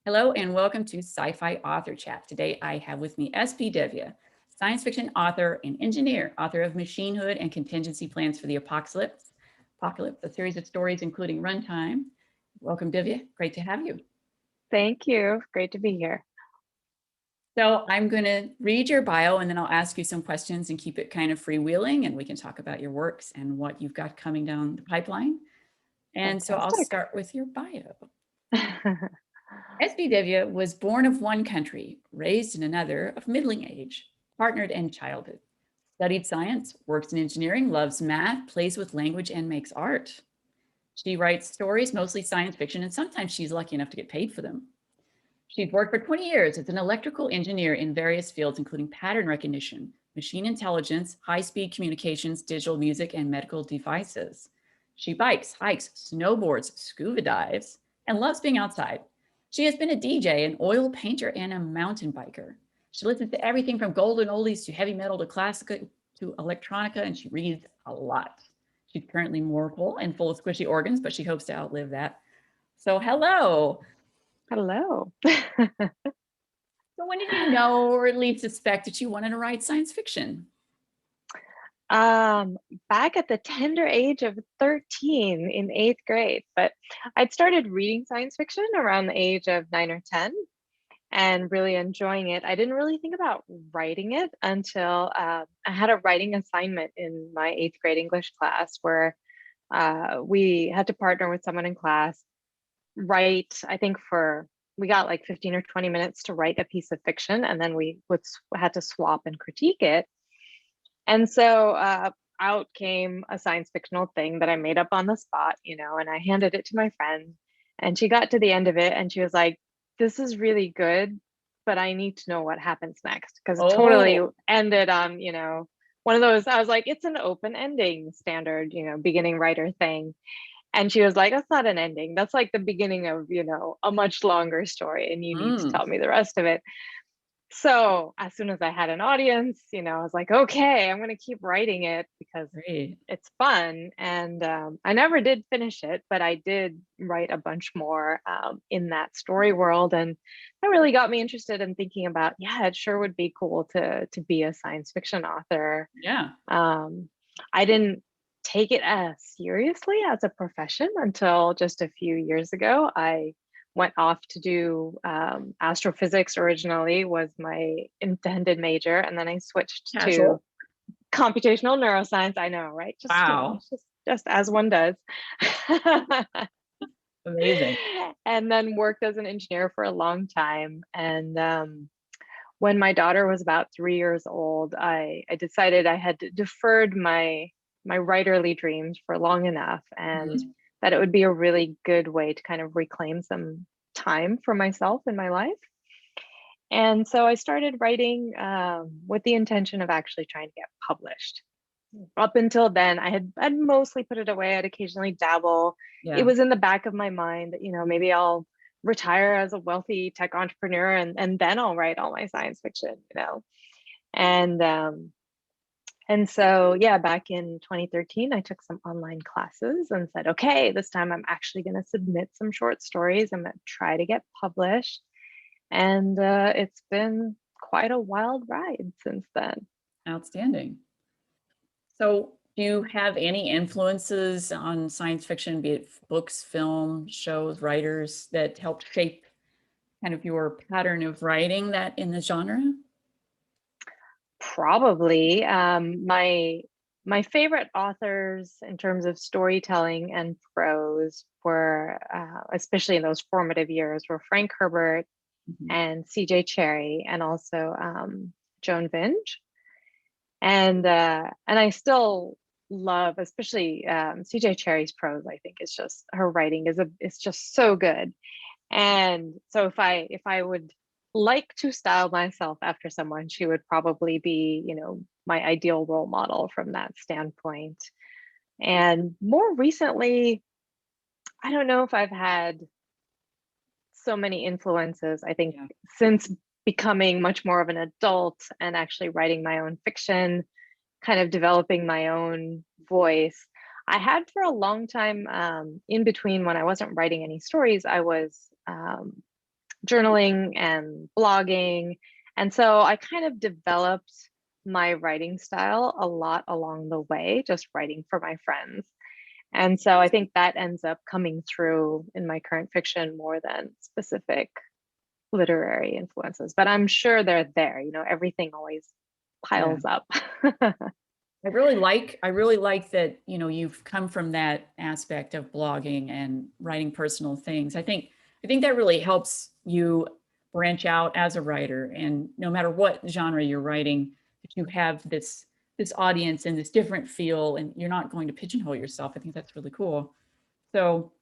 Hello and welcome to Sci-Fi Author Chat. Today I have with me SP Divya, science fiction author and engineer, author of Machinehood and Contingency Plans for the Apocalypse, a series of stories including Runtime. Welcome, Divya. Great to have you. Thank you. Great to be here. So I'm going to read your bio and then I'll ask you some questions and keep it kind of freewheeling, and we can talk about your works and what you've got coming down the pipeline. And so I'll start with your bio. S.B. Divya was born of one country, raised in another, of middling age, partnered in childhood, studied science, works in engineering, loves math, plays with language, and makes art. She writes stories, mostly science fiction, and sometimes she's lucky enough to get paid for them. She's worked for 20 years as an electrical engineer in various fields, including pattern recognition, machine intelligence, high-speed communications, digital music, and medical devices. She bikes, hikes, snowboards, scuba dives, and loves being outside. She has been a DJ, an oil painter, and a mountain biker. She listens to everything from golden oldies to heavy metal to classical to electronica, and she reads a lot. She's currently mortal and full of squishy organs, but she hopes to outlive that. So hello. Hello. So when did you know, or at least suspect, that you wanted to write science fiction? Back at the tender age of 13 in 8th grade, but I'd started reading science fiction around the age of 9 or 10 and really enjoying it. I didn't really think about writing it until I had a writing assignment in my 8th grade English class where we had to partner with someone in class, write, I think we got like 15 or 20 minutes to write a piece of fiction, and then we had to swap and critique it. And so out came a science fictional thing that I made up on the spot, and I handed it to my friend, and she got to the end of it and she was like, this is really good, but I need to know what happens next, because it totally ended on, one of those, I was like, it's an open ending standard, beginning writer thing. And she was like, that's not an ending. That's like the beginning of, a much longer story, and you need to tell me the rest of it. So as soon as I had an audience, I was like, okay, I'm going to keep writing it because it's fun. And I never did finish it, but I did write a bunch more in that story world. And that really got me interested in thinking about, yeah, it sure would be cool to be a science fiction author. Yeah. I didn't take it as seriously as a profession until just a few years ago. I went off to do astrophysics. Originally was my intended major, and then I switched to computational neuroscience. I know, right? Just, wow. Just as one does. Amazing. And then worked as an engineer for a long time. And when my daughter was about 3 years old, I decided I had deferred my writerly dreams for long enough, and that it would be a really good way to kind of reclaim some time for myself in my life. And so I started writing with the intention of actually trying to get published. Up until then, I'd mostly put it away. I'd occasionally dabble. Yeah. It was in the back of my mind that, maybe I'll retire as a wealthy tech entrepreneur and then I'll write all my science fiction, And so, yeah, back in 2013, I took some online classes and said, okay, this time I'm actually going to submit some short stories. I'm going to try to get published. And it's been quite a wild ride since then. Outstanding. So do you have any influences on science fiction, be it books, film, shows, writers, that helped shape kind of your pattern of writing that in the genre? Probably. My favorite authors in terms of storytelling and prose were, especially in those formative years, were Frank Herbert and C.J. Cherryh, and also Joan Vinge. And I still love, especially C.J. Cherryh's prose. I think is just, her writing is just so good. And so if I would like to style myself after someone, she would probably be, my ideal role model from that standpoint. And more recently, I don't know if I've had so many influences. I think since becoming much more of an adult and actually writing my own fiction, kind of developing my own voice, I had for a long time, in between when I wasn't writing any stories, I was journaling and blogging. And so I kind of developed my writing style a lot along the way, just writing for my friends. And so I think that ends up coming through in my current fiction more than specific literary influences. But I'm sure they're there, everything always Yeah. piles up. I really like that, you've come from that aspect of blogging and writing personal things. I think that really helps you branch out as a writer, and no matter what genre you're writing, that you have this audience and this different feel, and you're not going to pigeonhole yourself. I think that's really cool. So,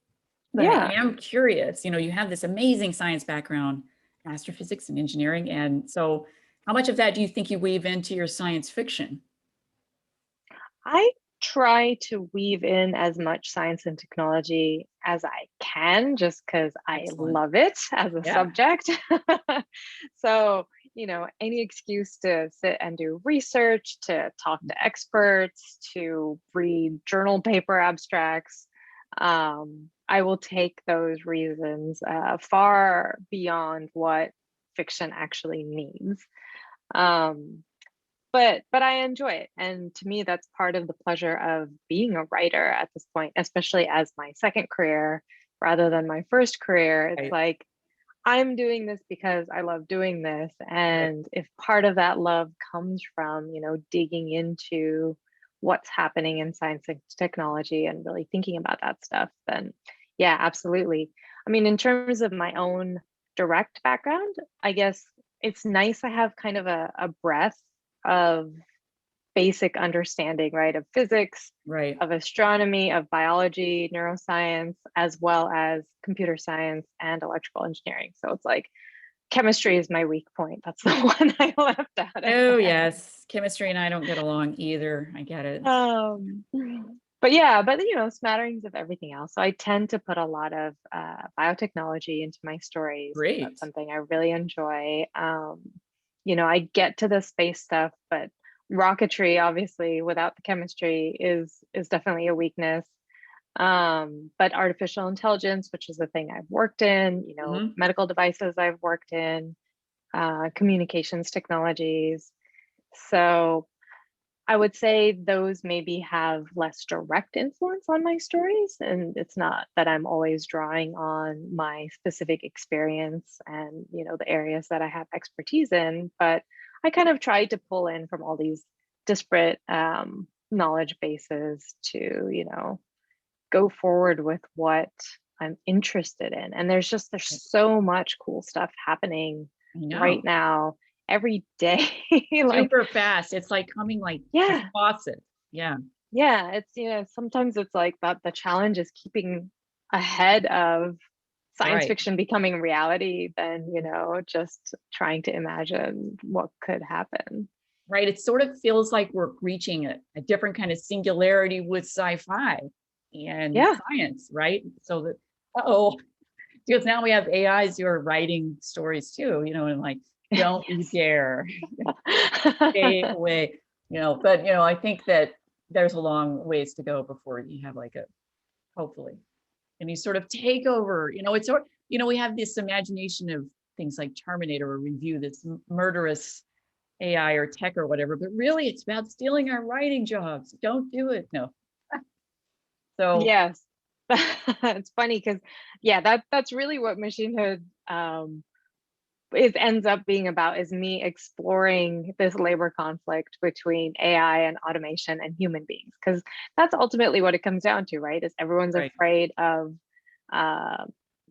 but I Yeah. am curious, you have this amazing science background, astrophysics and engineering, and so how much of that do you think you weave into your science fiction? I try to weave in as much science and technology as I can just because I Excellent. love it as a Yeah. subject. So, any excuse to sit and do research, to talk to experts, to read journal paper abstracts, I will take those reasons far beyond what fiction actually needs. Um, but I enjoy it. And to me, that's part of the pleasure of being a writer at this point, especially as my second career rather than my first career. It's Right. like I'm doing this because I love doing this. Right. And if part of that love comes from, digging into what's happening in science and technology and really thinking about that stuff, then yeah, absolutely. I mean, in terms of my own direct background, I guess it's nice to have kind of a breadth of basic understanding, right, of physics, Right. of astronomy, of biology, neuroscience, as well as computer science and electrical engineering. So it's like chemistry is my weak point. That's the one I left out of Oh, that. yes. Chemistry and I don't get along either. I get it. Um, but yeah, but smatterings of everything else. So I tend to put a lot of biotechnology into my stories. That's Great. something I really enjoy. I get to the space stuff, but rocketry, obviously, without the chemistry, is definitely a weakness. But artificial intelligence, which is the thing I've worked in, Mhm. medical devices I've worked in, communications technologies. So I would say those maybe have less direct influence on my stories. And it's not that I'm always drawing on my specific experience and, the areas that I have expertise in, but I kind of try to pull in from all these disparate knowledge bases to, go forward with what I'm interested in. And there's Right. so much cool stuff happening I right know. now every day. Like, Super fast. It's like coming like a yeah, faucet. Yeah. yeah, it's sometimes it's like that the challenge is keeping ahead of science Right. fiction becoming reality than, just trying to imagine what could happen. Right. It sort of feels like we're reaching a different kind of singularity with sci-fi and Yeah. science, right? So that, oh, because now we have AIs who are writing stories too, and like, don't you Yes. dare stay away, but I think that there's a long ways to go before you have like a, hopefully, and you sort of take over, it's sort, we have this imagination of things like Terminator or Review, this murderous AI or tech or whatever, but really it's about stealing our writing jobs. Don't do it. No. So Yes. It's funny because yeah, that's really what machinehood is ends up being about, is me exploring this labor conflict between AI and automation and human beings. Because that's ultimately what it comes down to, right? Is everyone's right. afraid of uh,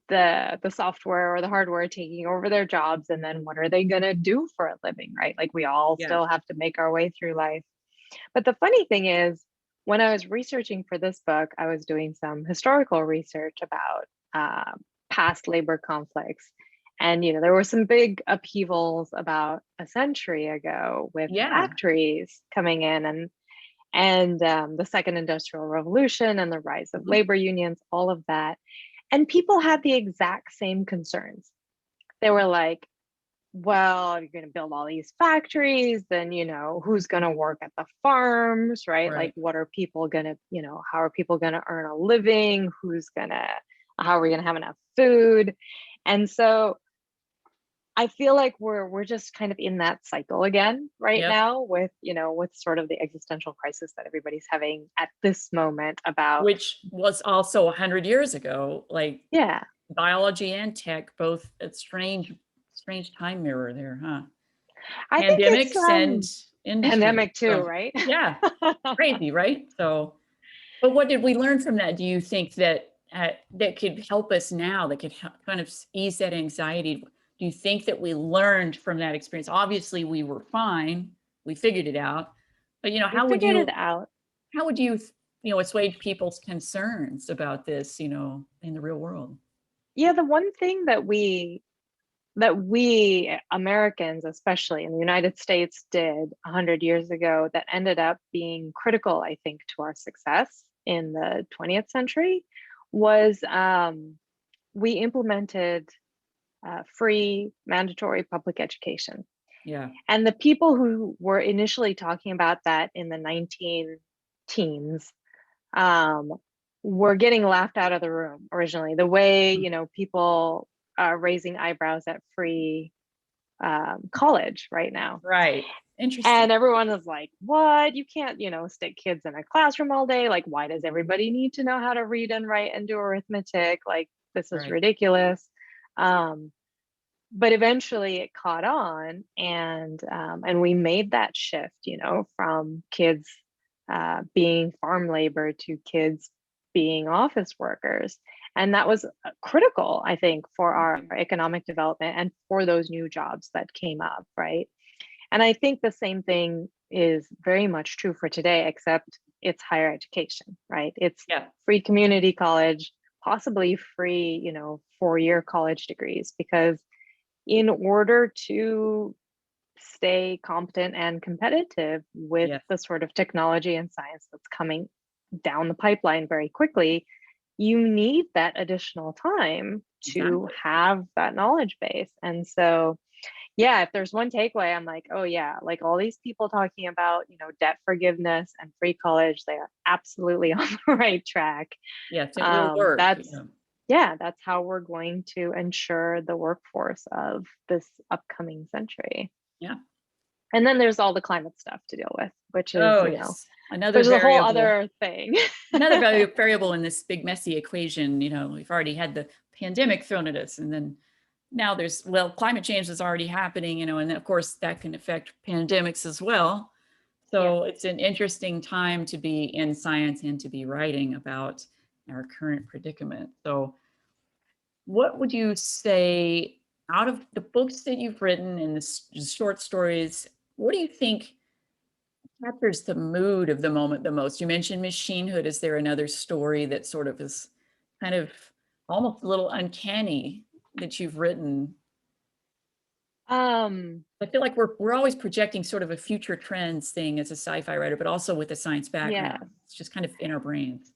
the software or the hardware taking over their jobs, and then what are they gonna do for a living, right? Like we all Yeah. still have to make our way through life. But the funny thing is, when I was researching for this book, I was doing some historical research about past labor conflicts. And, there were some big upheavals about a century ago with Yeah. factories coming in and the second industrial revolution and the rise of Mhm. labor unions, all of that. And people had the exact same concerns. They were like, well, you're going to build all these factories, then, who's going to work at the farms, right? Like, Right. what are people going to, how are people going to earn a living? How are we going to have enough food? And so I feel like we're just kind of in that cycle again right Yep. now with, with sort of the existential crisis that everybody's having at this moment about, Which was also 100 years ago, like yeah, biology and tech, both a strange time mirror there, huh? I think it's Pandemics and industry. pandemic too, So, right? yeah, crazy, right? So, but what did we learn from that? Do you think that that could help us now, that could kind of ease that anxiety? Do you think that we learned from that experience? Obviously, we were fine. We figured it out. But, We figured it out. how would you, assuage people's concerns about this, in the real world? Yeah, the one thing that we Americans, especially in the United States, did 100 years ago that ended up being critical, I think, to our success in the 20th century was, we implemented free mandatory public education. Yeah, And the people who were initially talking about that in the 19 teens, um, were getting laughed out of the room originally. The way, people are raising eyebrows at free college right now. right. And Interesting. everyone is like, what? You can't, stick kids in a classroom all day. Like, why does everybody need to know how to read and write and do arithmetic? Like, this is Right. ridiculous. Um, but eventually it caught on, and we made that shift, from kids being farm labor to kids being office workers. And that was critical, I think, for our Okay. economic development and for those new jobs that came up, right? And I think the same thing is very much true for today, except it's higher education, right? It's Yeah. free community college, possibly free, 4-year college degrees, because in order to stay competent and competitive with Yes. the sort of technology and science that's coming down the pipeline very quickly, you need that additional time to Exactly. have that knowledge base. And so, yeah, if there's one takeaway, I'm like, oh yeah, like all these people talking about, debt forgiveness and free college, they are absolutely on the right track. Yes, it will work. That's Yeah, that's how we're going to ensure the workforce of this upcoming century. Yeah. And then there's all the climate stuff to deal with, which is, Oh, yes. Another there's a whole variable. other thing. Another variable in this big messy equation. We've already had the pandemic thrown at us, and then now there's, well, climate change is already happening, and of course that can affect pandemics as well. Yeah. So it's an interesting time to be in science and to be writing about our current predicament. So what would you say, out of the books that you've written and the short stories, what do you think captures the mood of the moment the most? You mentioned machinehood. Is there another story that sort of is kind of almost a little uncanny that you've written? Um, I feel like we're always projecting sort of a future trends thing as a sci-fi writer, but also with a science yeah. background. It's just kind of in our brains.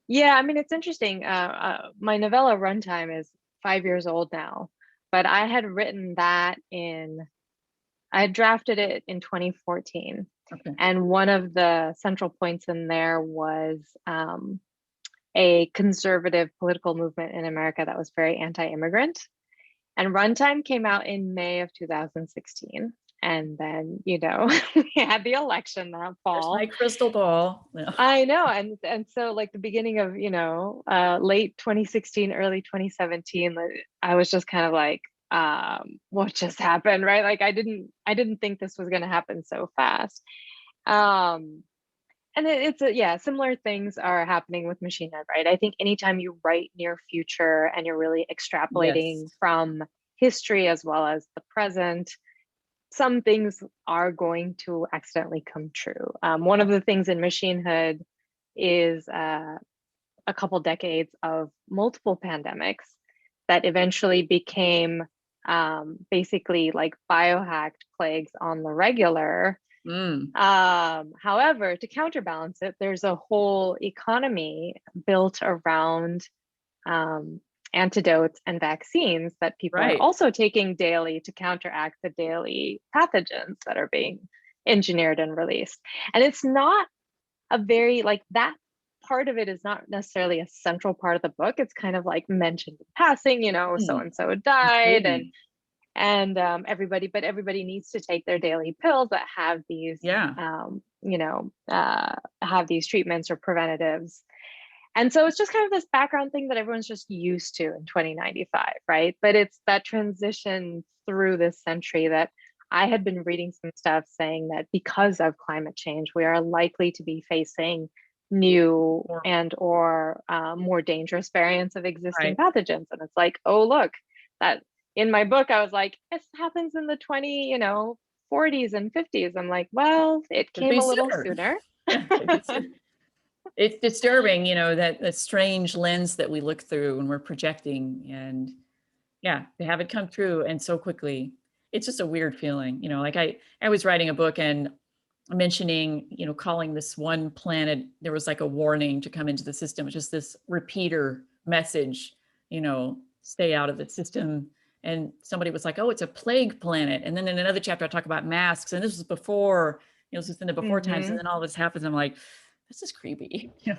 Yeah, I mean, it's interesting. My novella runtime is 5 years old now, but I had drafted it in 2014. Okay. And one of the central points in there was, a conservative political movement in America that was very anti-immigrant. And Runtime came out in May of 2016. And then, we had the election that There's my fall. crystal ball. Yeah. I know. And so like the beginning of, late 2016, early 2017, like, I was just kind of like, what just happened, right? Like I didn't think this was gonna happen so fast. Um, and yeah, similar things are happening with machine ed, right? I think anytime you write near future and you're really Yes. extrapolating from history as well as the present, some things are going to accidentally come true. One Yeah. of the things in machinehood is a couple decades of multiple pandemics that eventually became, basically like biohacked plagues on the regular. Mm, However, to counterbalance it, there's a whole economy built around, um, antidotes and vaccines that people are right. also taking daily to counteract the daily pathogens that are being engineered and released. And it's not a very, like, that part of it is not necessarily a central part of the book. It's kind of like mentioned in passing, so Mm, and so died, and intriguing. And everybody needs to take their daily pills that have these, Yeah. have these treatments or preventatives. And so it's just kind of this background thing that everyone's just used to in 2095, right? But it's that transition through this century that I had been reading some stuff saying that because of climate change, we are likely to be facing new Or, and or more dangerous variants of existing right. pathogens. And it's like, oh, look, that in my book, I was like, this happens in the 40s and 50s. I'm like, well, it Could came be a little sooner. sooner. Yeah. Could be sooner. It's disturbing, that strange lens that we look through when we're projecting, and yeah, to have it come true and so quickly. It's just a weird feeling, like I was writing a book and mentioning, calling this one planet, there was like a warning to come into the system, just this repeater message, stay out of the system. And somebody was like, oh, it's a plague planet. And then in another chapter, I talk about masks. And this was before, this was in the before times. And then all this happens. I'm like, this is creepy. And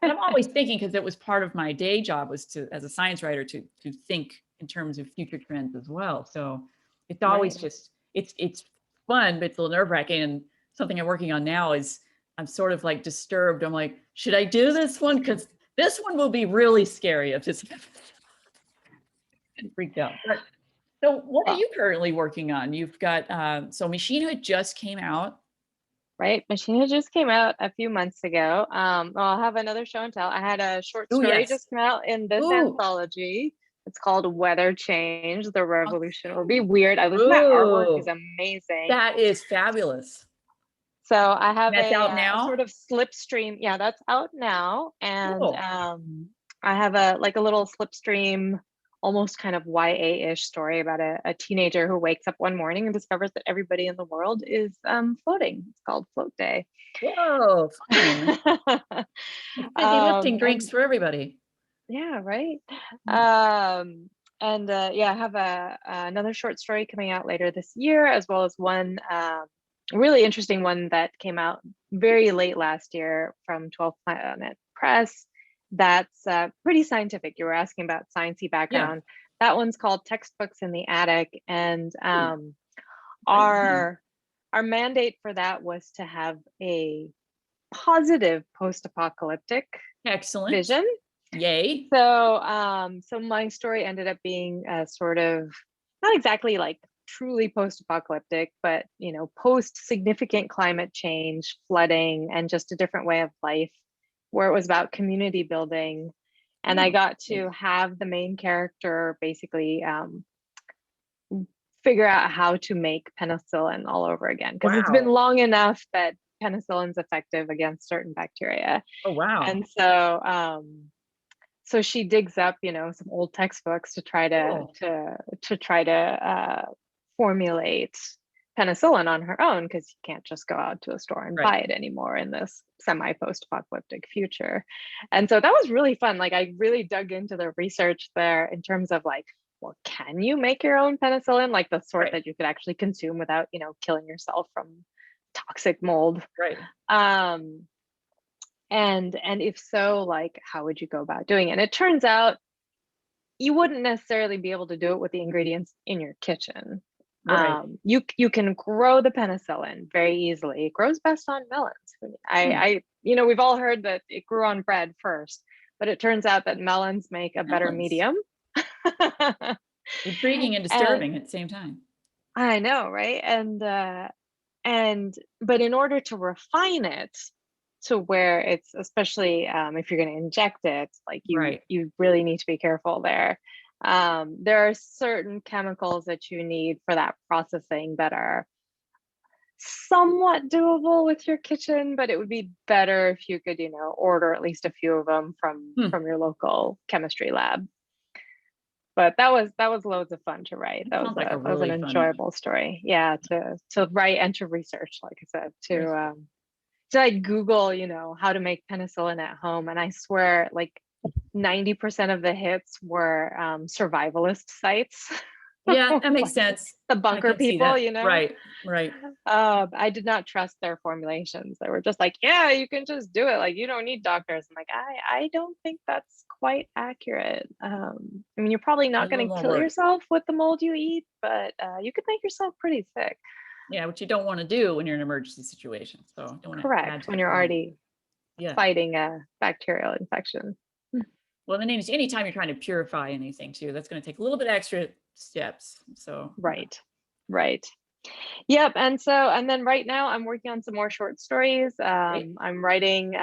I'm always thinking, because it was part of my day job, was to, as a science writer, to think in terms of future trends as well. So it's always Right. just, it's fun, but it's a little nerve wracking. And something I'm working on now is I'm sort of like disturbed. I'm like, should I do this one? Because this one will be really scary if this freaked out. But, so what are Well, you currently working on? You've got, so Machine Hood just came out. right. Machine Head just came out a few months ago. I'll have another show and tell. I had a short Oh, story yes. just come out in this Ooh. anthology. It's called Weather Change. The Revolution Will Be Weird. I listen, that artwork is Ooh, amazing. that is fabulous. So I have That's a, out sort now? of slipstream. Yeah, that's out now. And Cool. I have a little slipstream, almost kind of YA-ish story about a teenager who wakes up one morning and discovers that everybody in the world is floating. It's called Float Day. Whoa, fun. Busy lifting drinks And for everybody. yeah, right. Mm. Yeah, I have another short story coming out later this year, as well as one really interesting one that came out very late last year from 12th Planet Press. That's pretty scientific. You were asking about sciencey Yeah. background. That one's called Textbooks in the Attic, and Ooh, great name. our our mandate for that was to have a positive post-apocalyptic Excellent. vision. Yay. So my story ended up being a sort of, not exactly like truly post-apocalyptic, but post significant climate change, flooding, and just a different way of life, where it was about community building. And I Oh, got to great. have the main character basically figure out how to make penicillin all over again, because it's been Wow. long enough that penicillin's effective against certain bacteria. Oh, wow. And so she digs up, some old textbooks to try to Cool. formulate penicillin on her own, because you can't just go out to a store and Right. buy it anymore in this semi-post-apocalyptic future. And so that was really fun. Like, I really dug into the research there in terms of like, well, can you make your own penicillin, like the sort Right. that you could actually consume without, killing yourself from toxic mold? Right. Um, and if so, like, how would you go about doing it? And it turns out you wouldn't necessarily be able to do it with the ingredients in your kitchen. Right. You can grow the penicillin very easily. It grows best on melons. Hmm. We've all heard that it grew on bread first, but it turns out that melons make a better Melons. medium. Intriguing and And disturbing at the same time. I know, right? And but in order to refine it to where it's, especially if you're going to inject it, like, you Right. you really need to be careful there. There are certain chemicals that you need for that processing that are somewhat doable with your kitchen, but it would be better if you could, order at least a few of them from Hmm. your local chemistry lab. But that was loads of fun to write. That That was sounds like a an really fun one. enjoyable story. Yeah, to write and to research, like I said, Very cool. to like Google, how to make penicillin at home, and I swear, like 90% of the hits were survivalist sites. Yeah, that makes Like sense. the I bunker can see people, that. you know? Right, right. I did not trust their formulations. They were just like, yeah, you can just do it. Like, you don't need doctors. I'm like, I don't think that's quite accurate. I mean, you're probably A not little going to more kill work. yourself with the mold you eat, but you could make yourself pretty sick. Yeah, which you don't want to do when you're in an emergency situation. So don't want to add Correct. to When the you're problem. already Yeah. fighting a bacterial infection. Well, then anytime you're trying to purify anything too, that's going to take a little bit extra steps. So yeah. Right. Right. Yep. And then right now I'm working on some more short stories. Great. I'm writing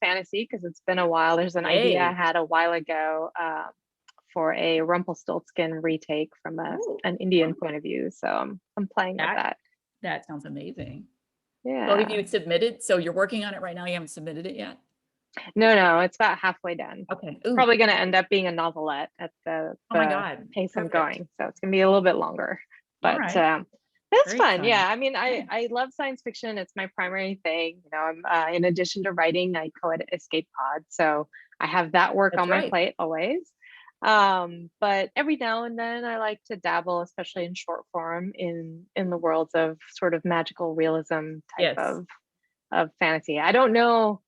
fantasy because it's been a while. There's an idea I Yay. had a while ago for a Rumpelstiltskin retake from Ooh, an Indian fun. point of view. So I'm playing with That that. that sounds amazing. So have Yeah. you submitted? So you're working on it right now. You haven't submitted it yet? No, it's about halfway done. Okay. It's Ooh. probably going to end up being a novelette at Oh my the God. pace I'm Perfect. going. So it's going to be a little bit longer, All but right. it's Very fun. exciting. Yeah. I mean, Yeah, I love science fiction. It's my primary thing. You know, I'm in addition to writing, I co-edit Escape Pod. So I have that work that's on my right. plate always. But every now and then I like to dabble, especially in short form, in the worlds of sort of magical realism type Yes. of fantasy. I don't know.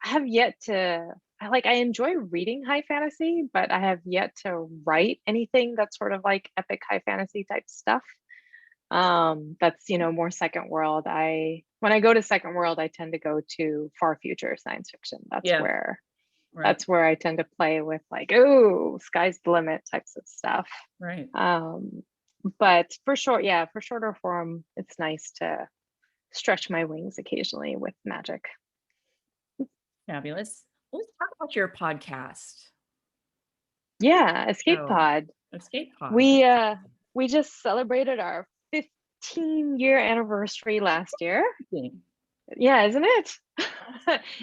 I have yet to I enjoy reading high fantasy, but I have yet to write anything that's sort of like epic high fantasy type stuff. That's, you know, more second world. When I go to second world, I tend to go to far future science fiction. Yeah. Right. That's where I tend to play with like, oh, sky's the limit types of stuff. Right. Um, but for short, yeah, for shorter form, it's nice to stretch my wings occasionally with magic. Fabulous. Let's talk about your podcast. Yeah, Escape So, Pod. Escape Pod. We we just celebrated our 15-year anniversary last year. Interesting. Yeah, isn't it?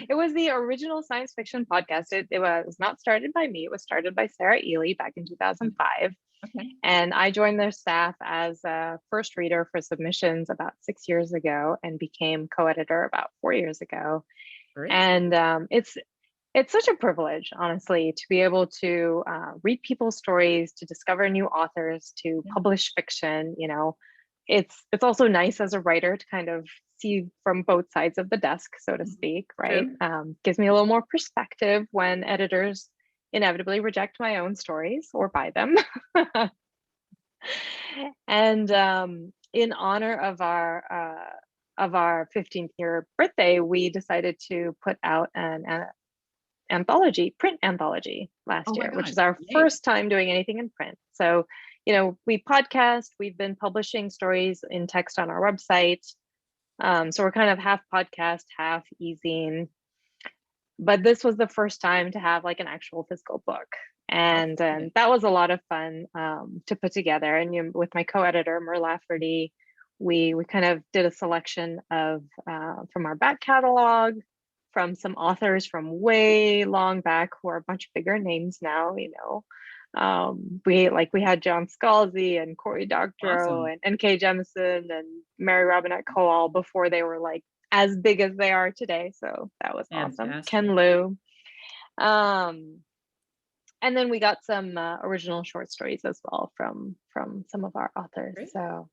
It was the original science fiction podcast. It was not started by me. It was started by Sarah Ely back in 2005. Okay. And I joined their staff as a first reader for submissions about 6 years ago and became co-editor about 4 years ago. Great. And it's such a privilege, honestly, to be able to read people's stories, to discover new authors, to Yeah. publish fiction. You know, it's also nice as a writer to kind of see from both sides of the desk, so to speak, right? True. Gives me a little more perspective when editors inevitably reject my own stories or buy them. And in honor of our 15th year birthday, we decided to put out an anthology, print anthology Oh last my year, which God. is our Yay. first time doing anything in print. So, you know, we podcast, we've been publishing stories in text on our website. So we're kind of half podcast, half e-zine. But this was the first time to have like an actual physical book. And Okay. that was a lot of fun to put together. And you know, with my co-editor, Mer Lafferty, we kind of did a selection of from our back catalog, from some authors from way long back who are much bigger names now, you know. We had John Scalzi and Cory Doctorow Awesome. and N.K. Jemisin and Mary Robinette Kowal before they were like as big as they are today. So that was awesome. Fantastic. Ken Liu. Um, and then we got some original short stories as well from some of our authors. Great. So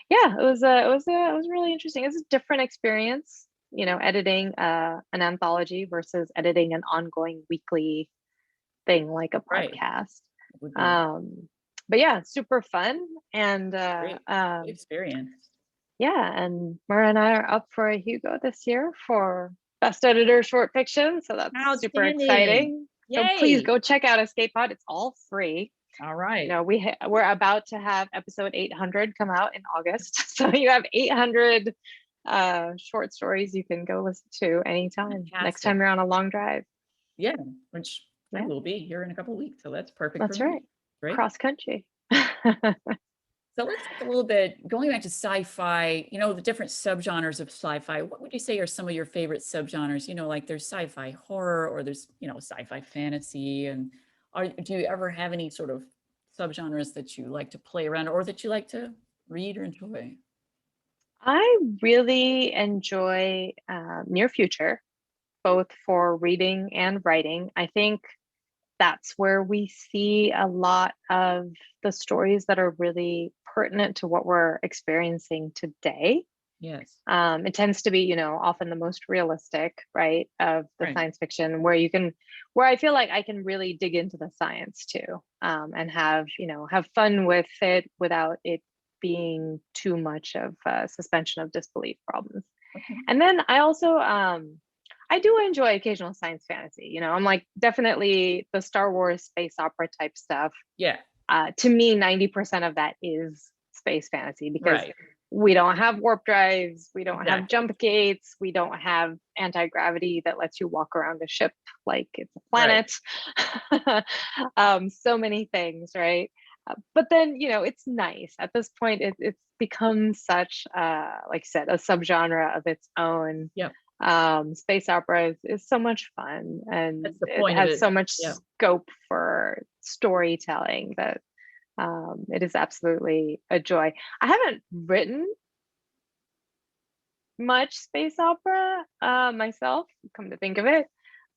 yeah, it was really interesting. It's a different experience, you know, editing an anthology versus editing an ongoing weekly thing like a Right. podcast. It would be But yeah, super fun. And great. Good experience. yeah, and Mara and I are up for a Hugo this year for Best Editor Short Fiction. So that's super Outstanding. exciting. So please Yay. go check out Escape Pod. It's all free. All You right. know, we're about to have episode 800 come out in August. So you have 800 short stories you can go listen to anytime. Next Fantastic. time you're on a long drive. Yeah, which I Yeah, will be here in a couple of weeks. So that's perfect for that's me. right. Great. Cross country. So let's talk a little bit, going back to sci-fi, you know, the different subgenres of sci-fi. What would you say are some of your favorite subgenres? You know, like there's sci-fi horror or there's, you know, sci-fi fantasy. And do you ever have any sort of subgenres that you like to play around or that you like to read or enjoy? I really enjoy near future, both for reading and writing. I think that's where we see a lot of the stories that are really pertinent to what we're experiencing today. Yes. It tends to be, often the most realistic, right, of the Right. science fiction where I feel like I can really dig into the science too, and have fun with it without it being too much of a suspension of disbelief problems. Okay. And then I also, I do enjoy occasional science fantasy. I'm like definitely the Star Wars space opera type stuff. Yeah. To me, 90% of that is space fantasy because Right. we don't have warp drives, we don't have Exactly. jump gates, we don't have anti-gravity that lets you walk around a ship like it's a Right. planet. So many things, right? But then, it's nice. At this point, it's become such, like I said, a subgenre of its own. Yep. Space opera is so much fun, and That's the it point of has it. so much Yeah. scope for storytelling that it is absolutely a joy. I haven't written much space opera myself, come to think of it.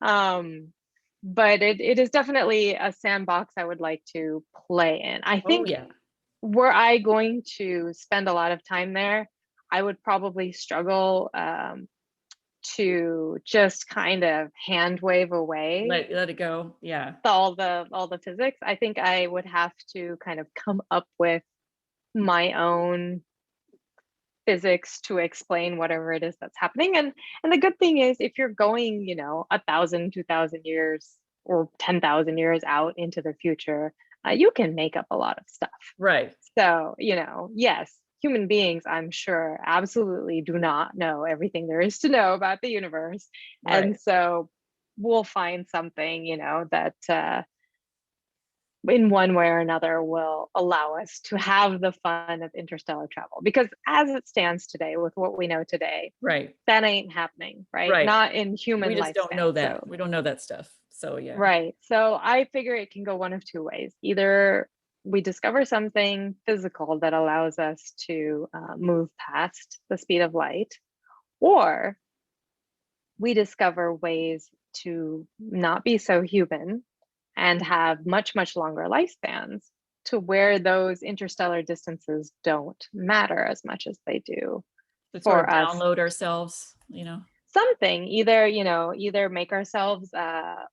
Um, but it is definitely a sandbox I would like to play in. I Oh think yeah. were I going to spend a lot of time there, I would probably struggle to just kind of hand wave away Let it go. Yeah. all the physics. I think I would have to kind of come up with my own physics to explain whatever it is that's happening. And the good thing is if you're going, 1,000, 2,000 years or 10,000 years out into the future, you can make up a lot of stuff. Right. So, yes, human beings, I'm sure, absolutely do not know everything there is to know about the universe. Right. And so we'll find something, that in one way or another will allow us to have the fun of interstellar travel. Because as it stands today, with what we know today, Right. that ain't happening, right? Right. Not in human We just don't know lifespan. that. So, We don't know that stuff. So yeah. right. So I figure it can go one of two ways. Either we discover something physical that allows us to move past the speed of light, or we discover ways to not be so human and have much, much longer lifespans to where those interstellar distances don't matter as much as they do To sort of for us. download ourselves. Something either make ourselves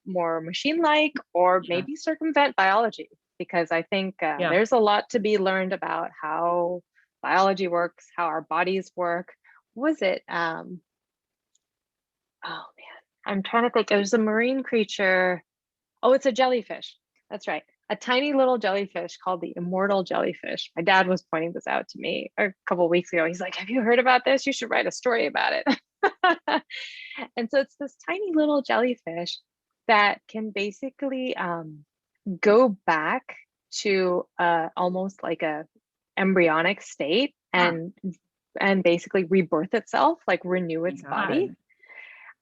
more machine-like or Yeah. maybe circumvent biology, because I think Yeah. there's a lot to be learned about how biology works, how our bodies work. Was it oh man, I'm trying to think. There's a marine creature. Oh, it's a jellyfish. That's right. A tiny little jellyfish called the immortal jellyfish. My dad was pointing this out to me a couple of weeks ago. He's like, "Have you heard about this? You should write a story about it." And so it's this tiny little jellyfish that can basically go back to almost like a embryonic state Huh. and basically rebirth itself, like renew My its body.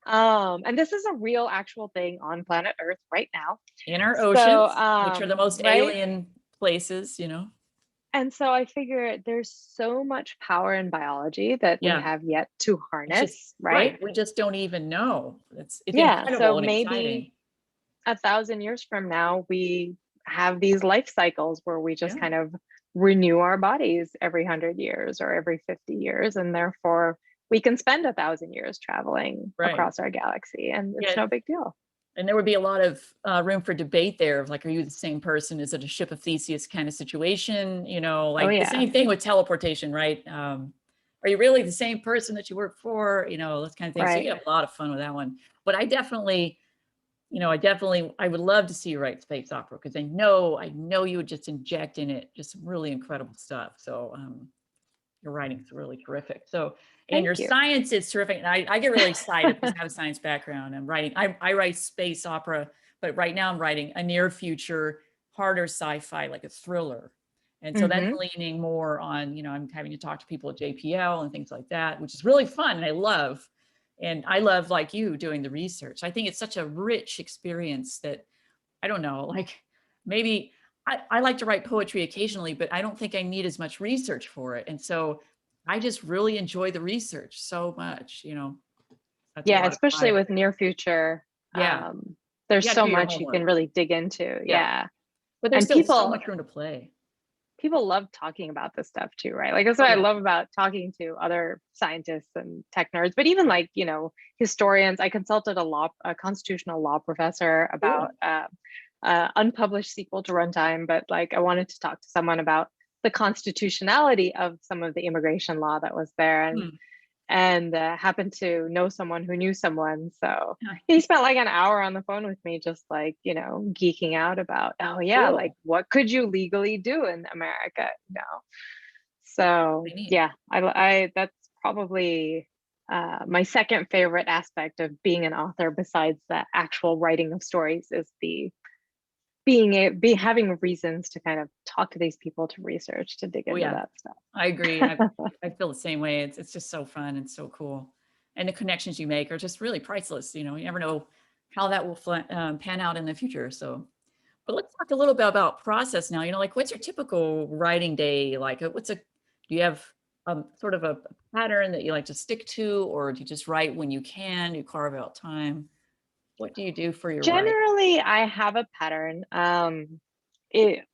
God. And this is a real actual thing on planet Earth right now. In our So, oceans, which are the most right? alien places. And so I figure there's so much power in biology that we Yeah. have yet to It's just harness, right. right? We just don't even know. It's Yeah. So incredible and maybe exciting. 1,000 years from now, we have these life cycles where we just Yeah. kind of renew our bodies every 100 years or every 50 years. And therefore, we can spend 1,000 years traveling Right. across our galaxy and it's Yeah. no big deal. And there would be a lot of room for debate there of like, are you the same person? Is it a ship of Theseus kind of situation? Oh, Like the yeah. same thing with teleportation, right? Are you really the same person that you work for? Those kind of things. So you Right. have a lot of fun with that one. But I would love to see you write space opera because I know you would just inject in it just really incredible stuff. So your writing's really terrific. So, and your Thank you. science is terrific. And I get really excited because I have a science background. I write space opera, but right now I'm writing a near future, harder sci-fi, like a thriller. And so that's Hmm. leaning more on, I'm having to talk to people at JPL and things like that, which is really fun. And I love. And I love, like you, doing the research. I think it's such a rich experience that I don't know, like maybe I like to write poetry occasionally, but I don't think I need as much research for it. And so I just really enjoy the research so much. That's a Yeah, lot of especially time. with near future. Yeah. there's You have to so do your much you can homework. really dig into. Yeah. Yeah. But there's And still so much room to play. people love talking about this stuff too, right? Like that's Oh, what I yeah. love about talking to other scientists and tech nerds, but even like, historians. I consulted a constitutional law professor about Cool. unpublished sequel to Runtime, but like I wanted to talk to someone about the constitutionality of some of the immigration law that was there, Hmm. and happened to know someone who knew someone. So Yeah. he spent like an hour on the phone with me, just like, geeking out about, oh yeah, like Cool. what could you legally do in America? So Pretty neat. yeah, I that's probably my second favorite aspect of being an author, besides the actual writing of stories, is the having reasons to kind of talk to these people, to research, to dig Oh, into yeah. that stuff. I agree. I feel the same way. It's just so fun and so cool. And the connections you make are just really priceless. You never know how that will pan out in the future. So, but let's talk a little bit about process now. Like what's your typical writing day like? Do you have sort of a pattern that you like to stick to, or do you just write when you can? Do you carve out time? What do you do for your write? Generally, I have a pattern. It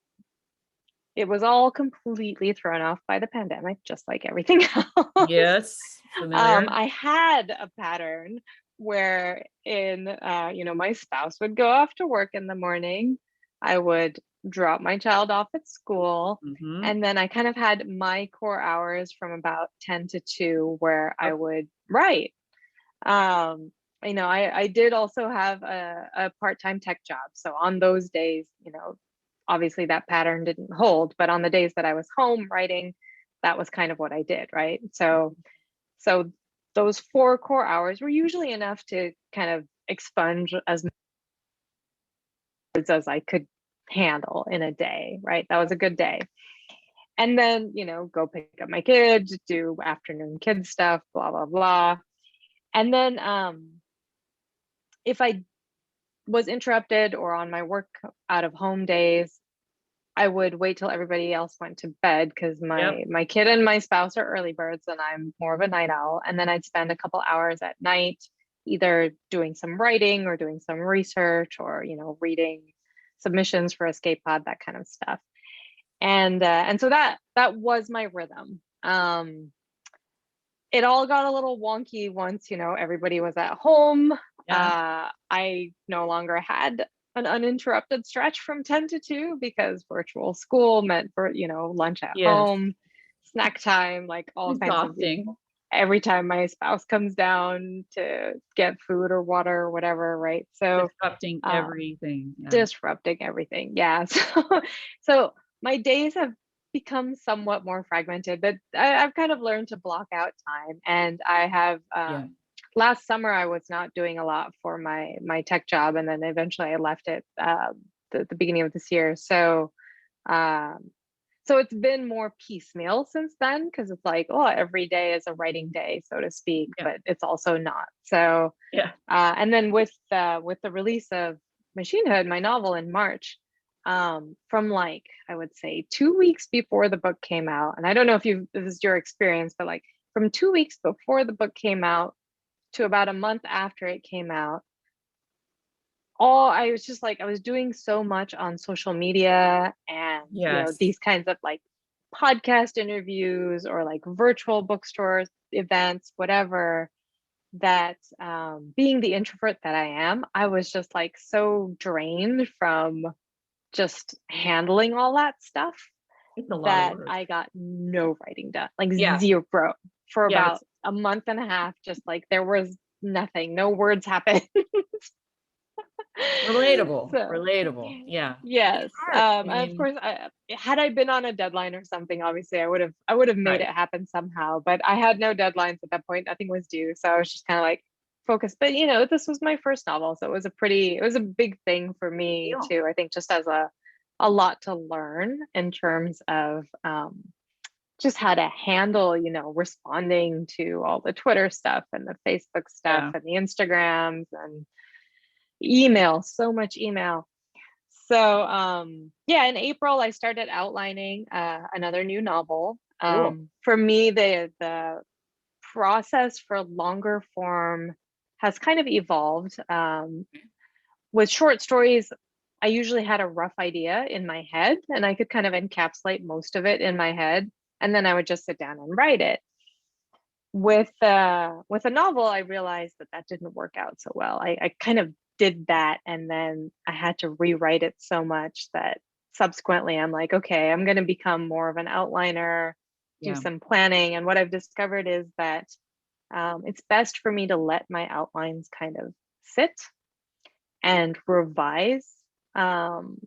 it was all completely thrown off by the pandemic, just like everything else. Yes, familiar. I had a pattern where my spouse would go off to work in the morning. I would drop my child off at school. Mm-hmm. And then I kind of had my core hours from about 10 to 2 where I would write. I did also have a part-time tech job. So on those days, obviously that pattern didn't hold, but on the days that I was home writing, that was kind of what I did, right? So those 4 core hours were usually enough to kind of expunge as much words as I could handle in a day, right? That was a good day. And then, go pick up my kids, do afternoon kid stuff, blah, blah, blah. And then if I was interrupted or on my work out of home days, I would wait till everybody else went to bed, because Yep. my kid and my spouse are early birds and I'm more of a night owl. And then I'd spend a couple hours at night either doing some writing or doing some research, or reading submissions for Escape Pod, that kind of stuff. And so that was my rhythm. It all got a little wonky once everybody was at home. Yeah. I no longer had an uninterrupted stretch from 10 to 2, because virtual school meant for lunch at Yes. home, snack time, like all kinds of, Exhausting. every time my spouse comes down to get food or water or whatever, right? So Disrupting um, everything. Yeah. disrupting everything. Yeah. So my days have become somewhat more fragmented, but I've kind of learned to block out time. And I have Yeah. last summer I was not doing a lot for my tech job, and then eventually I left it the beginning of this year. Um, so it's been more piecemeal since then, because it's like, oh, every day is a writing day, so to speak, Yeah. but it's also not. So Yeah. and then with the release of Machine Hood, my novel, in March, from like I would say 2 weeks before the book came out, and I don't know if this is your experience, but like from 2 weeks before the book came out to about a month after it came out, all I was just like, I was doing so much on social media, and Yes. these kinds of like podcast interviews or like virtual bookstore events, whatever, that being the introvert that I am, I was just like so drained from just handling all that stuff, It's a lot of that work. I got no writing done, like Yeah. zero, for Yeah. about a month and a half. Just like there was nothing, no words happened. Relatable. So Relatable. Yeah. It's yes, hard. I and of mean, course, had I been on a deadline or something, obviously I would have made it right. happen somehow. But I had no deadlines at that point; nothing was due, so I was just kind of like focused. But this was my first novel, so it was a big thing for Big me deal. too. I think just as a lot to learn in terms of just how to handle, responding to all the Twitter stuff and the Facebook stuff Yeah. and the Instagrams and email, so much email. So yeah, in April I started outlining another new novel. Cool. For me, the process for longer form has kind of evolved. with short stories, I usually had a rough idea in my head and I could kind of encapsulate most of it in my head. And then I would just sit down and write it. With a novel, I realized that that didn't work out so well. I kind of did that, and then I had to rewrite it so much that subsequently I'm like, okay, I'm going to become more of an outliner, do Yeah. some planning. And what I've discovered is that it's best for me to let my outlines kind of sit and revise um,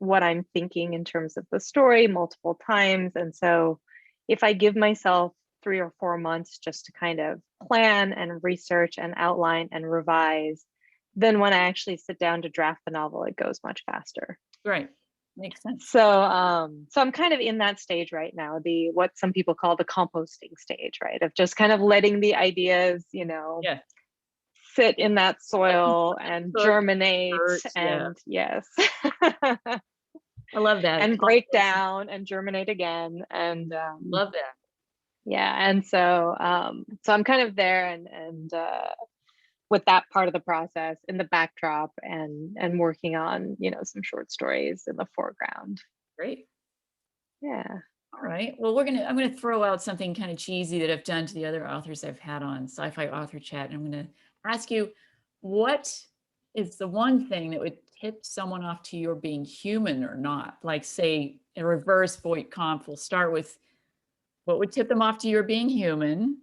what I'm thinking in terms of the story multiple times. And so if I give myself 3 or 4 months just to kind of plan and research and outline and revise, then when I actually sit down to draft the novel, it goes much faster. Right. Makes sense. So I'm kind of in that stage right now, the what some people call the composting stage, right? Of just kind of letting the ideas, Yeah. sit in that Let them soil and cook, germinate hurt. Yeah. and yes. I love that. And break down and germinate again. And Love that. yeah, and so I'm kind of there and with that part of the process in the backdrop and working on, some short stories in the foreground. Great. Yeah. All right. Well, I'm gonna throw out something kind of cheesy that I've done to the other authors I've had on Sci-Fi Author Chat. And I'm gonna ask you, what is the one thing that would tip someone off to your being human or not? Like, say, a reverse Voight comp. We'll start with what would tip them off to your being human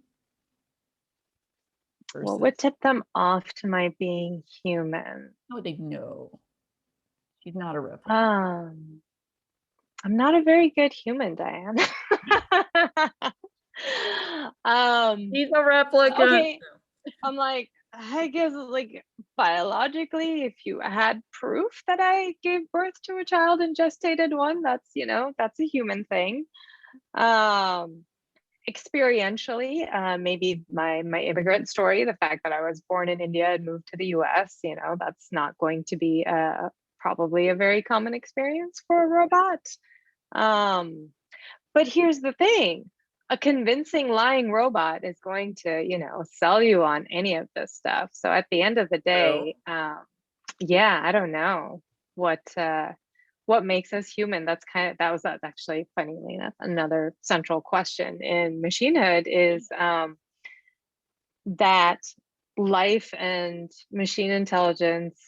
What versus would tip them off to my being human? how would they know she's not a replica? Um, I'm not a very good human, Diane. She's a replica. Okay, I'm like, I guess like biologically, if you had proof that I gave birth to a child and gestated one, that's a human thing. Um, Experientially, maybe my immigrant story, the fact that I was born in India and moved to the US, that's not going to be probably a very common experience for a robot. Um, but here's the thing, a convincing lying robot is going to, sell you on any of this stuff. So at the end of the So, day, yeah, I don't know what makes us human. That's actually funnily enough another central question in machinehood is that life and machine intelligence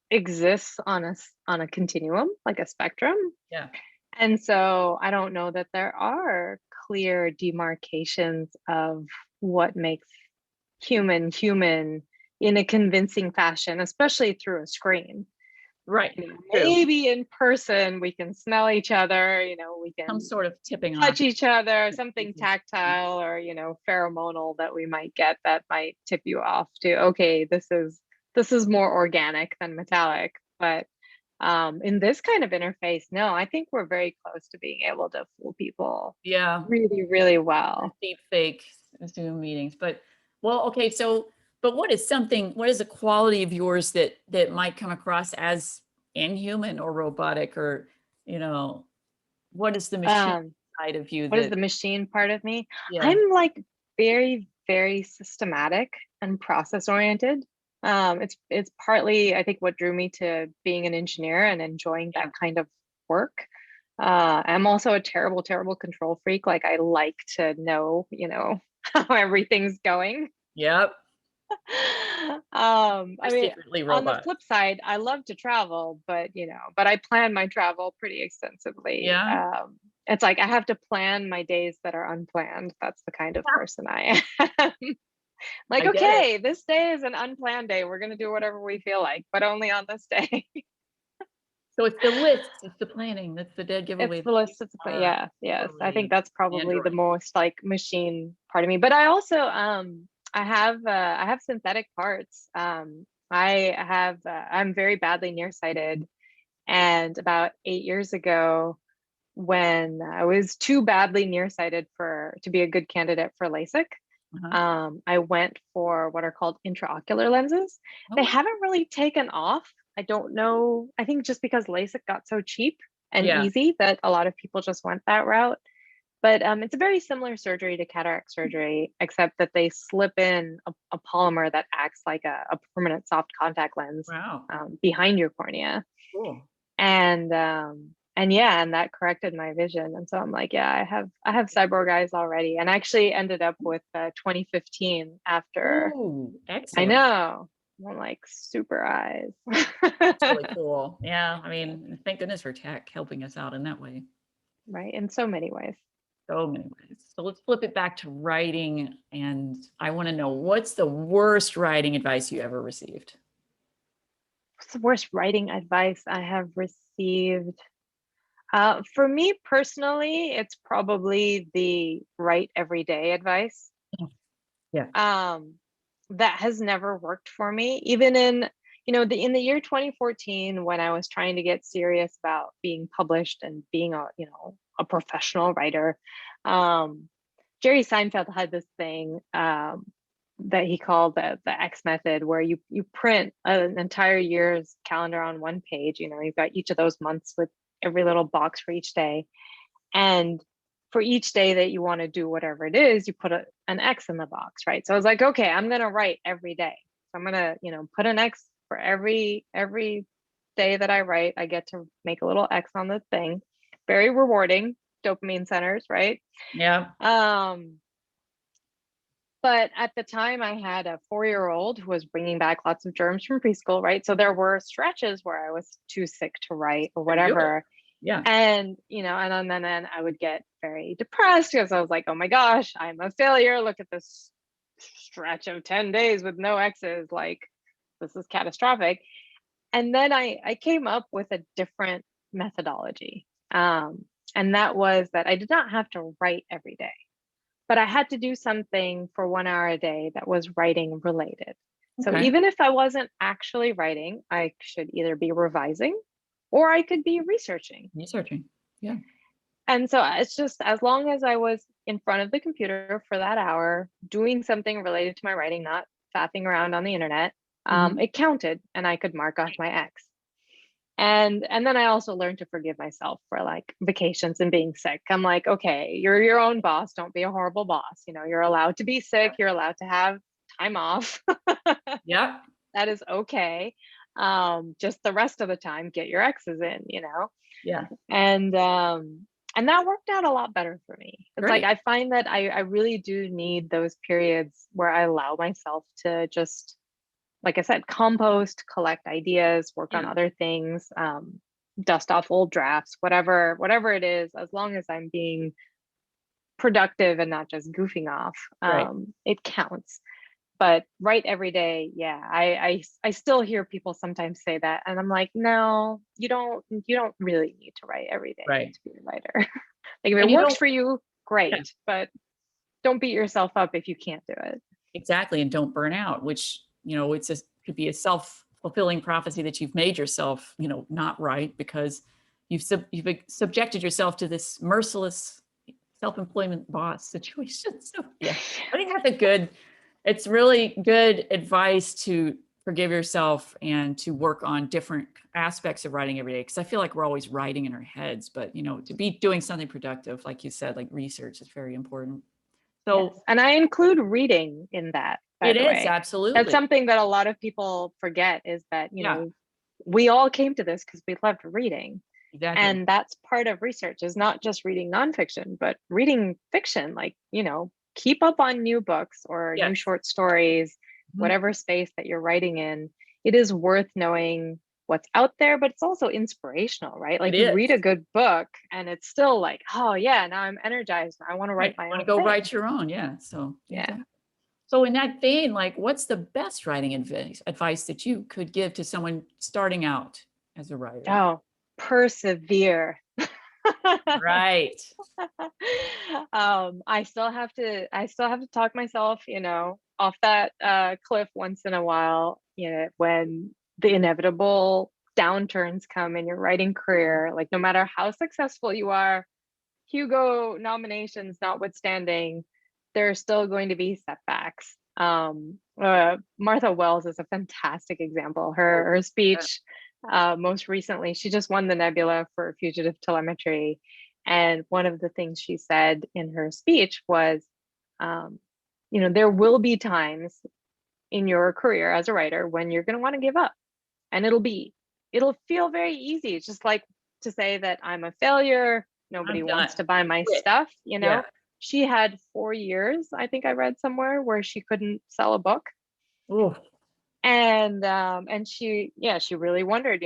exists on a continuum, like a spectrum. yeah. And so I don't know that there are clear demarcations of what makes human in a convincing fashion, especially through a screen. Right. True. Maybe in person we can smell each other, we Some can sort of tipping off. touch each other, something tactile or, pheromonal that we might get that might tip you off to, okay, this is more organic than metallic. But in this kind of interface, no, I think we're very close to being able to fool people Yeah. really, really well. Deep fake Zoom meetings. But well, okay, so but what is a quality of yours that might come across as inhuman or robotic or, what is the machine Um, side of you what is that the machine part of me? yeah, I'm like very, very systematic and process oriented. It's partly, I think, what drew me to being an engineer and enjoying yeah. that kind of work. I'm also a terrible, terrible control freak. Like I like to know, how everything's going. Yep. I You're mean, secretly on the robot. flip side, I love to travel, but I plan my travel pretty extensively. Yeah. It's like I have to plan my days that are unplanned. That's the kind of person I am. Like, I get it. okay, this day is an unplanned day. We're gonna do whatever we feel like, but only on this day. So it's the list, it's the planning. That's the dead It's giveaway that the you list. are Yeah, yes. I think totally that's probably the Android. most like machine part of me. But I also I have synthetic parts. I'm very badly nearsighted, and about 8 years ago, when I was too badly nearsighted to be a good candidate for LASIK, Uh-huh. I went for what are called intraocular lenses. They Oh, haven't really taken off. I don't know. I think just because LASIK got so cheap and yeah. easy that a lot of people just went that route. But it's a very similar surgery to cataract surgery, except that they slip in a polymer that acts like a permanent soft contact lens Wow. behind your cornea. Cool. And yeah, and that corrected my vision. And so I'm like, yeah, I have cyborg eyes already, and actually ended up with 2015 after. Oh, I excellent. know. I'm like super eyes. That's really cool. Yeah. I mean, thank goodness for tech helping us out in that way. Right, in so many ways. So many ways. So let's flip it back to writing. And I want to know, what's the worst writing advice you ever received? What's the worst writing advice I have received? For me personally, it's probably the write every day advice. Yeah. That has never worked for me. Even in the year 2014, when I was trying to get serious about being published and being a professional writer, um, Jerry Seinfeld had this thing that he called the X method, where you print an entire year's calendar on one page. You've got each of those months with every little box for each day, and for each day that you want to do whatever it is, you put an X in the box, right? So I was like, okay, I'm gonna write every day. So I'm gonna, put an X for every day that I write. I get to make a little X on the thing. Very rewarding, dopamine centers, right? Yeah. But at the time, I had a 4-year-old who was bringing back lots of germs from preschool, right? So there were stretches where I was too sick to write or Couldn't do it. whatever. Yeah. And then I would get very depressed because I was like, oh my gosh, I'm a failure. Look at this stretch of 10 days with no X's. Like, this is catastrophic. And then I came up with a different methodology. And that was that I did not have to write every day, but I had to do something for 1 hour a day that was writing related. So Okay. even if I wasn't actually writing, I should either be revising or I could be researching. Researching. Yeah. And so it's just, as long as I was in front of the computer for that hour, doing something related to my writing, not faffing around on the internet, Mhm. it counted and I could mark off my X. And then I also learned to forgive myself for like vacations and being sick. I'm like, okay, you're your own boss. Don't be a horrible boss. You're allowed to be sick. You're allowed to have time off. Yeah. That is okay. Just the rest of the time, get your X's in, Yeah. and that worked out a lot better for me. It's like Great. I find that I really do need those periods where I allow myself to just, like I said, compost, collect ideas, work on Yeah. other things, dust off old drafts, whatever it is, as long as I'm being productive and not just goofing off, Right. it counts. But write every day, yeah, I still hear people sometimes say that, and I'm like, no, you don't really need to write every day Right. to be a writer. Like, if And it you works don't, for you, yeah, great, but don't beat yourself up if you can't do it. exactly. And don't burn out, which, it's a, could be a self-fulfilling prophecy that you've made yourself, not right, because you've subjected yourself to this merciless self-employment boss situation. So yeah, I think it's really good advice to forgive yourself and to work on different aspects of writing every day. Cause I feel like we're always writing in our heads, but to be doing something productive, like you said, like research is very important. Yes, So and I include reading in that, by it the is way. That's absolutely. something that a lot of people forget, is that, Yeah, we all came to this because we loved reading. exactly. And that's part of research, is not just reading nonfiction, but reading fiction. Like, keep up on new books or new Yes. short stories, Mhm. whatever space that you're writing in. It is worth knowing what's out there, but it's also inspirational, right? It Like, you is. read a good book and it's still like, oh yeah, now I'm energized. I want to write Right. my Want to own go thing. write your own. Yeah. So Yeah. exactly. So in that vein, like what's the best writing advice that you could give to someone starting out as a writer? Oh, persevere. Right. I still have to talk myself, off that cliff once in a while, when the inevitable downturns come in your writing career. Like, no matter how successful you are, Hugo nominations notwithstanding, there are still going to be setbacks. Martha Wells is a fantastic example. Her Oh, her yeah. speech, most recently, she just won the Nebula for Fugitive Telemetry, And one of the things she said in her speech was, um, there will be times in your career as a writer when you're going to want to give up, and it'll feel very easy. It's just like to say that I'm a failure, nobody I'm done. wants to buy my Quit. stuff. Yeah. She had 4 years, I think I read somewhere, where she couldn't sell a book. Oh, And she really wondered,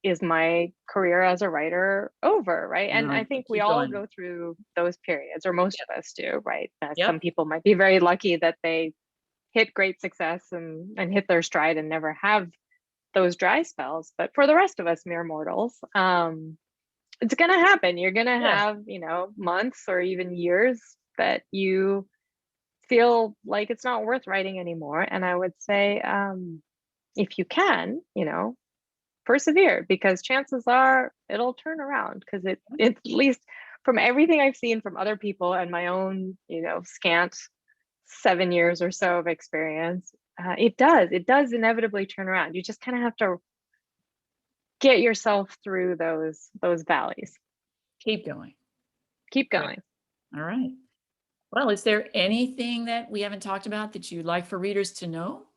is my career as a writer over, right? And no, I think we keep all going. go through those periods, or most Yep. of us do, right? Some Yep. people might be very lucky that they hit great success and hit their stride and never have those dry spells. But for the rest of us mere mortals, it's going to happen. You're going to Yeah. have, months or even years that you feel like it's not worth writing anymore. And I would say, if you can, persevere, because chances are it'll turn around, because it at least from everything I've seen from other people and my own, scant 7 years or so of experience, it does inevitably turn around. You just kind of have to get yourself through those valleys. Keep going. Keep Good. going. All right. Well, is there anything that we haven't talked about that you'd like for readers to know?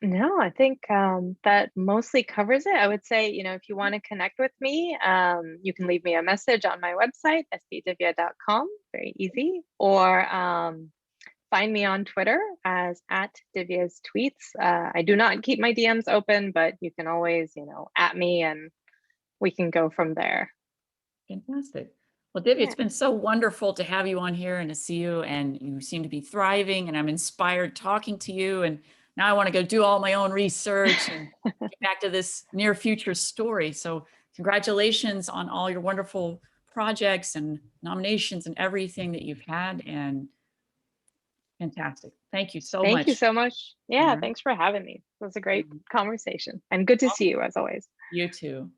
No, I think that mostly covers it. I would say, if you want to connect with me, you can leave me a message on my website, sbdivya.com, very easy, or find me on Twitter as @Divya's tweets. I do not keep my DMs open, but you can always, at me, and we can go from there. Fantastic. Well, Divya, Yeah. it's been so wonderful to have you on here and to see you, and you seem to be thriving, and I'm inspired talking to you. And now I want to go do all my own research and get back to this near future story. So congratulations on all your wonderful projects and nominations and everything that you've had. And fantastic. Thank you so Thank you much. so much. All Yeah, right. thanks for having me. It was a great conversation, and good to see you as always. You too.